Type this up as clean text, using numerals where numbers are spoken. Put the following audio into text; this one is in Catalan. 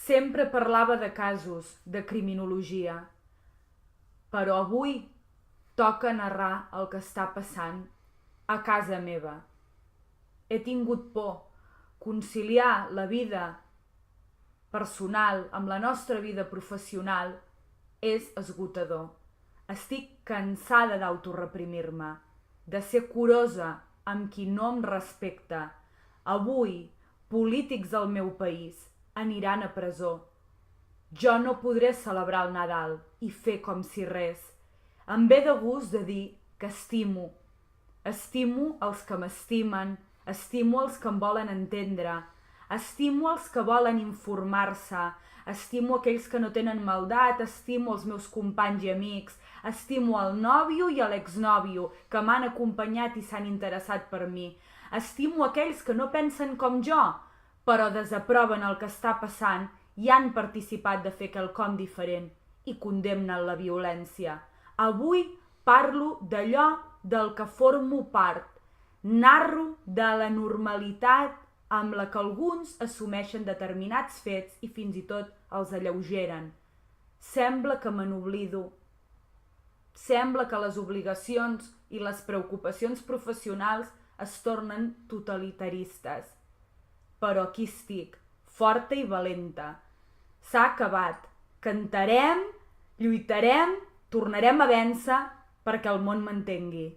Sempre parlava de casos, de criminologia. Però avui toca narrar el que està passant a casa meva. He tingut por. Conciliar la vida personal amb la nostra vida professional és esgotador. Estic cansada d'autoreprimir-me, de ser curosa amb qui no em respecta. Avui, polítics del meu país aniran a presó. Jo no podré celebrar el Nadal i fer com si res. Em ve de gust de dir que estimo. Estimo els que m'estimen, estimo els que em volen entendre, estimo els que volen informar-se, estimo aquells que no tenen maldat, estimo els meus companys i amics, estimo el nòvio i l'exnòvio que m'han acompanyat i s'han interessat per mi, estimo aquells que no pensen com jo, però desaproven el que està passant i han participat de fer quelcom diferent i condemnen la violència. Avui parlo d'allò del que formo part. Narro de la normalitat amb la que alguns assumeixen determinats fets i fins i tot els alleugeren. Sembla que me n'oblido. Sembla que les obligacions i les preocupacions professionals es tornen totalitaristes. Però aquí estic, forta i valenta. S'ha acabat. Cantarem, lluitarem, tornarem a vèncer perquè el món m'entengui.